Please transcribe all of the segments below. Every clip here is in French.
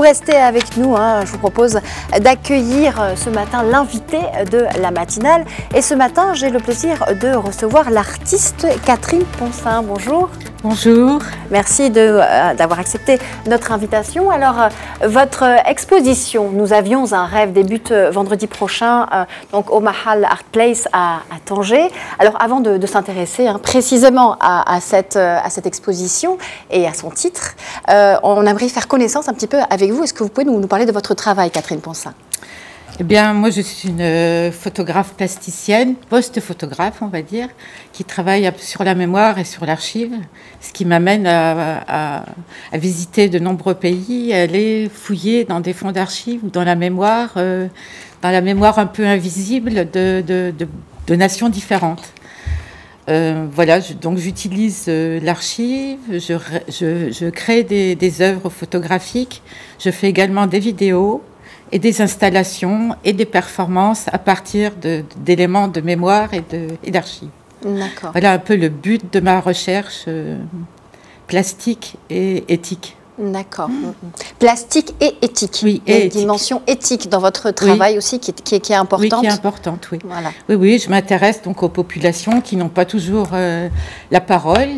restez avec nous, hein, je vous propose d'accueillir ce matin l'invité de la matinale. Et ce matin, j'ai le plaisir de recevoir l'artiste Catherine Poncin. Bonjour. Bonjour. Merci d'avoir accepté notre invitation. Alors, votre exposition, Nous avions un rêve, débute vendredi prochain donc au Mahal Art Place à Tanger. Alors, avant de s'intéresser précisément à cette exposition et à son titre, on aimerait faire connaissance un petit peu avec vous. Est-ce que vous pouvez nous parler de votre travail, Catherine Poncin? Eh bien, moi, je suis une photographe plasticienne, post-photographe, on va dire, qui travaille sur la mémoire et sur l'archive, ce qui m'amène à visiter de nombreux pays, à aller fouiller dans des fonds d'archives ou dans la mémoire un peu invisible de nations différentes. Voilà, donc j'utilise l'archive, je crée des œuvres photographiques, je fais également des vidéos et des installations et des performances à partir d'éléments de mémoire et d'archives. D'accord. Voilà un peu le but de ma recherche plastique et éthique. D'accord. Plastique et éthique. Oui, il y a une dimension éthique dans votre travail aussi qui est importante. Oui, qui est importante, oui. Voilà. Oui, je m'intéresse donc aux populations qui n'ont pas toujours la parole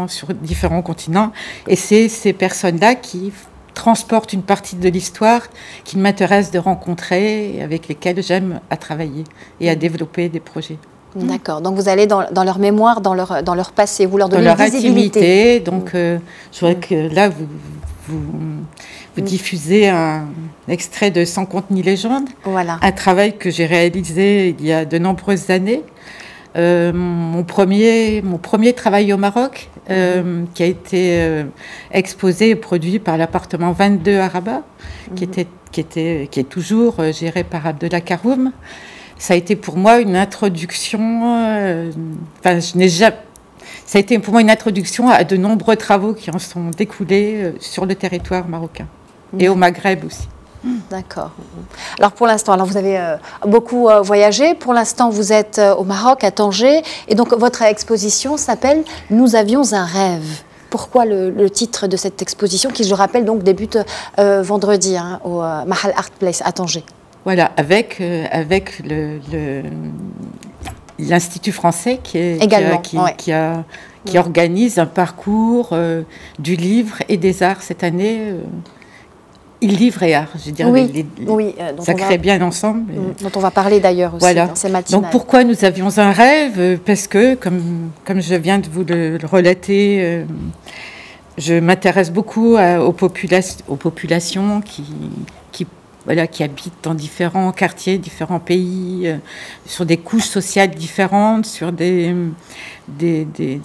sur différents continents. Et c'est ces personnes-là qui transportent une partie de l'histoire qu'il m'intéresse de rencontrer et avec lesquelles j'aime à travailler et à développer des projets. D'accord. Donc vous allez dans leur mémoire, dans leur passé, vous leur donnez une Intimité. visibilité. Donc je voudrais que là vous diffusez un extrait de Sans conte ni légende. Voilà. Un travail que j'ai réalisé il y a de nombreuses années. Mon premier travail au Maroc, qui a été exposé et produit par l'appartement 22 à Rabat, qui est toujours géré par Abdellah Karoum. Ça a été pour moi une introduction. Ça a été pour moi une introduction à de nombreux travaux qui en sont découlés sur le territoire marocain et au Maghreb aussi. D'accord. Alors pour l'instant, vous avez beaucoup voyagé. Pour l'instant, vous êtes au Maroc, à Tanger. Et donc votre exposition s'appelle « Nous avions un rêve ». Pourquoi le titre de cette exposition qui, je rappelle, donc débute vendredi au Mahal Art Place à Tanger? Voilà, avec l'Institut français qui organise un parcours du livre et des arts cette année. Livre et art, je dirais. Oui, ça crée bien ensemble. Dont on va parler d'ailleurs aussi dans ces matinales. Donc pourquoi nous avions un rêve? Parce que, comme je viens de vous le relater, je m'intéresse beaucoup aux populations qui habitent dans différents quartiers, différents pays, sur des couches sociales différentes, sur des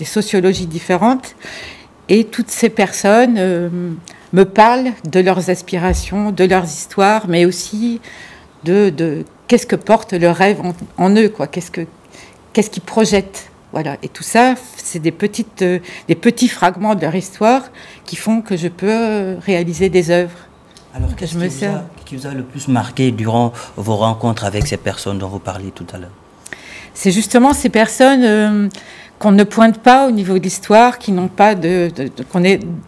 sociologies différentes. Et toutes ces personnes me parlent de leurs aspirations, de leurs histoires, mais aussi de qu'est-ce que porte le rêve en eux, quoi. Qu'est-ce qu'ils projettent. Voilà. Et tout ça, c'est des petits fragments de leur histoire qui font que je peux réaliser des œuvres. Alors, qu'est-ce qui vous a le plus marqué durant vos rencontres avec ces personnes dont vous parliez tout à l'heure? C'est justement ces personnes qu'on ne pointe pas au niveau de l'histoire, qui n'ont pas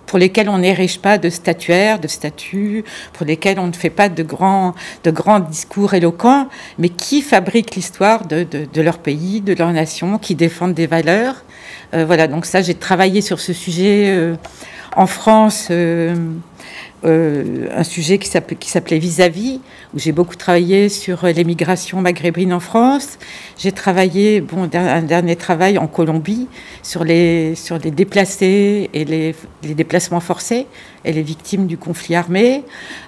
pour lesquelles on n'érige pas de statuaires, de statues, pour lesquelles on ne fait pas de grands discours éloquents, mais qui fabriquent l'histoire de leur pays, de leur nation, qui défendent des valeurs. Voilà, donc ça, j'ai travaillé sur ce sujet en France. Un sujet qui s'appelait Vis-à-vis, où j'ai beaucoup travaillé sur l'émigration maghrébine en France. J'ai travaillé, un dernier travail en Colombie sur les déplacés et les déplacements forcés et les victimes du conflit armé.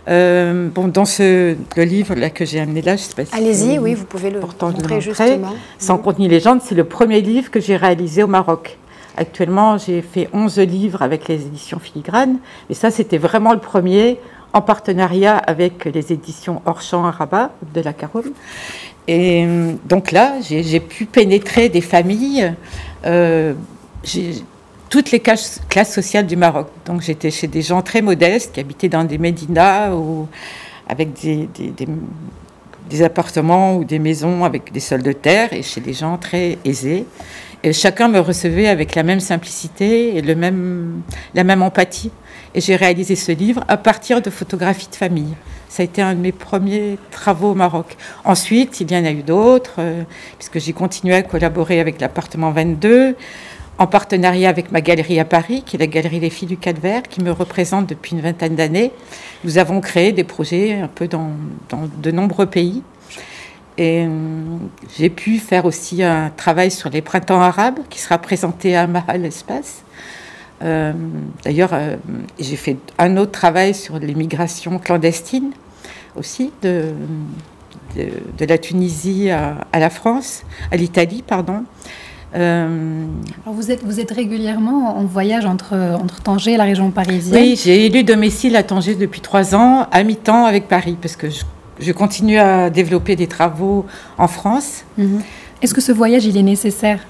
Dans le livre là, que j'ai amené là, je ne sais pas si... Allez-y, oui, vous pouvez le montrer justement. Sans conte ni légende, c'est le premier livre que j'ai réalisé au Maroc. Actuellement, j'ai fait 11 livres avec les éditions Filigrane, et ça, c'était vraiment le premier, en partenariat avec les éditions Hors-Champ à Rabat, de la Caroum. Et donc là, j'ai pu pénétrer des familles, toutes les classes sociales du Maroc. Donc j'étais chez des gens très modestes, qui habitaient dans des médinas, avec des appartements ou des maisons avec des sols de terre, et chez des gens très aisés. Et chacun me recevait avec la même simplicité et la même empathie. Et j'ai réalisé ce livre à partir de photographies de famille. Ça a été un de mes premiers travaux au Maroc. Ensuite, il y en a eu d'autres, puisque j'ai continué à collaborer avec l'appartement 22, en partenariat avec ma galerie à Paris, qui est la galerie Les Filles du Calvaire, qui me représente depuis une vingtaine d'années. Nous avons créé des projets un peu dans de nombreux pays. Et j'ai pu faire aussi un travail sur les printemps arabes, qui sera présenté à Mahal Espace. D'ailleurs, j'ai fait un autre travail sur les migrations clandestines aussi, de la Tunisie à la France, à l'Italie, pardon. Alors vous êtes régulièrement en voyage entre Tanger et la région parisienne. Oui, j'ai élu domicile à Tanger depuis 3 ans, à mi-temps avec Paris, parce que je continue à développer des travaux en France. Est-ce que ce voyage, il est nécessaire?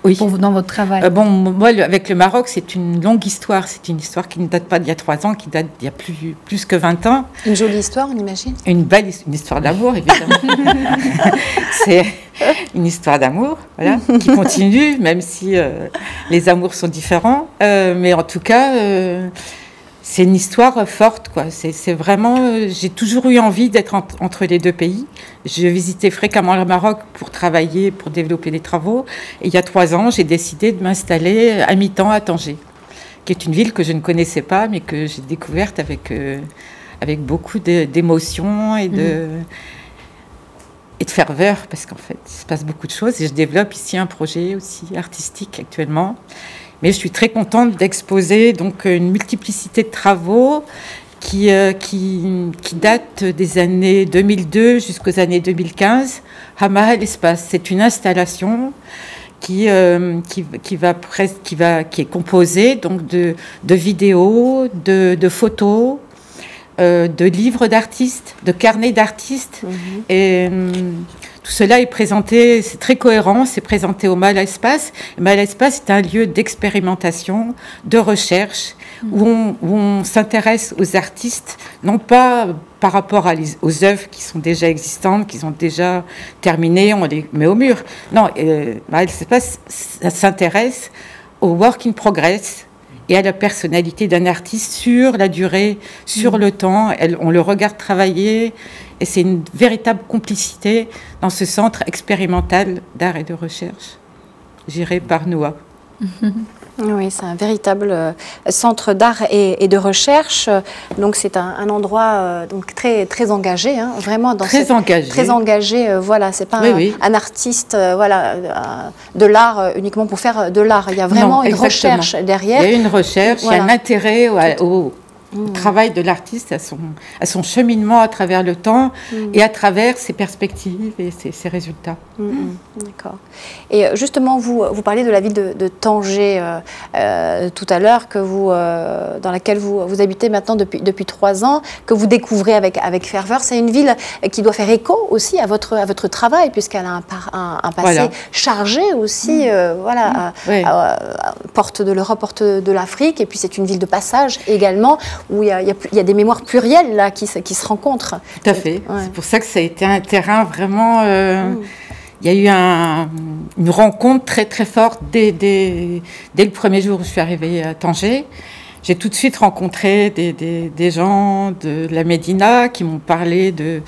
Oui. Dans votre travail? Moi, avec le Maroc, c'est une longue histoire. C'est une histoire qui ne date pas d'il y a 3 ans, qui date d'il y a plus que 20 ans. Une jolie histoire, on imagine? Une histoire d'amour, évidemment. C'est une histoire d'amour, voilà, qui continue, même si les amours sont différents. Mais en tout cas, c'est une histoire forte, quoi. C'est vraiment... j'ai toujours eu envie d'être entre les deux pays. Je visitais fréquemment le Maroc pour travailler, pour développer des travaux. Et il y a 3 ans, j'ai décidé de m'installer à mi-temps à Tanger, qui est une ville que je ne connaissais pas, mais que j'ai découverte avec beaucoup d'émotion et de ferveur, parce qu'en fait, il se passe beaucoup de choses. Et je développe ici un projet aussi artistique actuellement. Mais je suis très contente d'exposer donc une multiplicité de travaux qui datent des années 2002 jusqu'aux années 2015. Hamaha l'espace, c'est une installation qui est composée donc de vidéos, de photos, de livres d'artistes, de carnets d'artistes. Et tout cela est présenté, c'est très cohérent, c'est présenté au Mahal Espace. Le Mahal Espace est un lieu d'expérimentation, de recherche, où on s'intéresse aux artistes, non pas par rapport aux œuvres qui sont déjà existantes, qui sont déjà terminées, on les met au mur. Non, Mahal Espace s'intéresse au work in progress et à la personnalité d'un artiste sur la durée, sur le temps. On le regarde travailler. Et c'est une véritable complicité dans ce centre expérimental d'art et de recherche, géré par Noah. Oui, c'est un véritable centre d'art et de recherche. Donc c'est un endroit donc très très engagé, hein, vraiment dans très engagé. Très engagé. Voilà, c'est pas un artiste de l'art uniquement pour faire de l'art. Il y a vraiment une recherche derrière. Il y a une recherche, il y a un intérêt au travail de l'artiste, à son cheminement à travers le temps et à travers ses perspectives et ses résultats. D'accord. Et justement, vous parlez de la ville de Tanger tout à l'heure, dans laquelle vous habitez maintenant depuis 3 ans, que vous découvrez avec ferveur. C'est une ville qui doit faire écho aussi à votre travail, puisqu'elle a un passé chargé aussi, porte de l'Europe, porte de l'Afrique, et puis c'est une ville de passage également, où il y a des mémoires plurielles là, qui se rencontrent. Tout à fait. Ouais. C'est pour ça que ça a été un terrain vraiment... Il y a eu une rencontre très très forte dès le premier jour où je suis arrivée à Tanger. J'ai tout de suite rencontré des gens de la Médina qui m'ont parlé de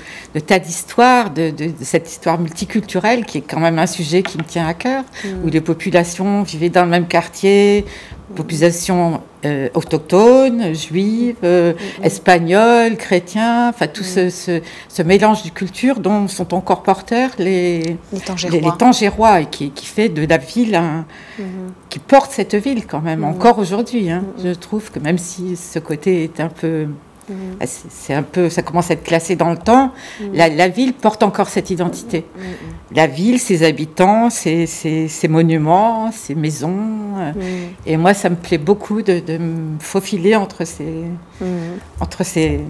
tas d'histoires, de cette histoire multiculturelle qui est quand même un sujet qui me tient à cœur, où les populations vivaient dans le même quartier, population autochtone, juive, espagnole, chrétien, enfin tout ce mélange de cultures dont sont encore porteurs les Tangérois et qui fait de la ville qui porte cette ville quand même encore aujourd'hui. Hein. Je trouve que même si ce côté est un peu ça commence à être classé dans le temps. La ville porte encore cette identité. La ville, ses habitants, ses monuments, ses maisons. Et moi, ça me plaît beaucoup de me faufiler entre ces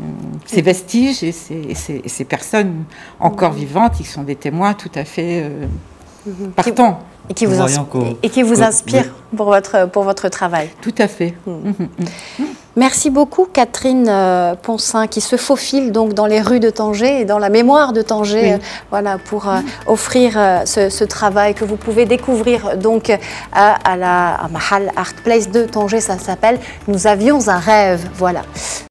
vestiges et ces personnes encore vivantes qui sont des témoins tout à fait partants. Et qui vous inspire pour votre travail. Tout à fait. Merci beaucoup Catherine Poncin qui se faufile donc dans les rues de Tanger et dans la mémoire de Tanger, voilà, pour offrir ce travail que vous pouvez découvrir donc à Mahal Art Place de Tanger. Ça s'appelle Nous avions un rêve. Voilà.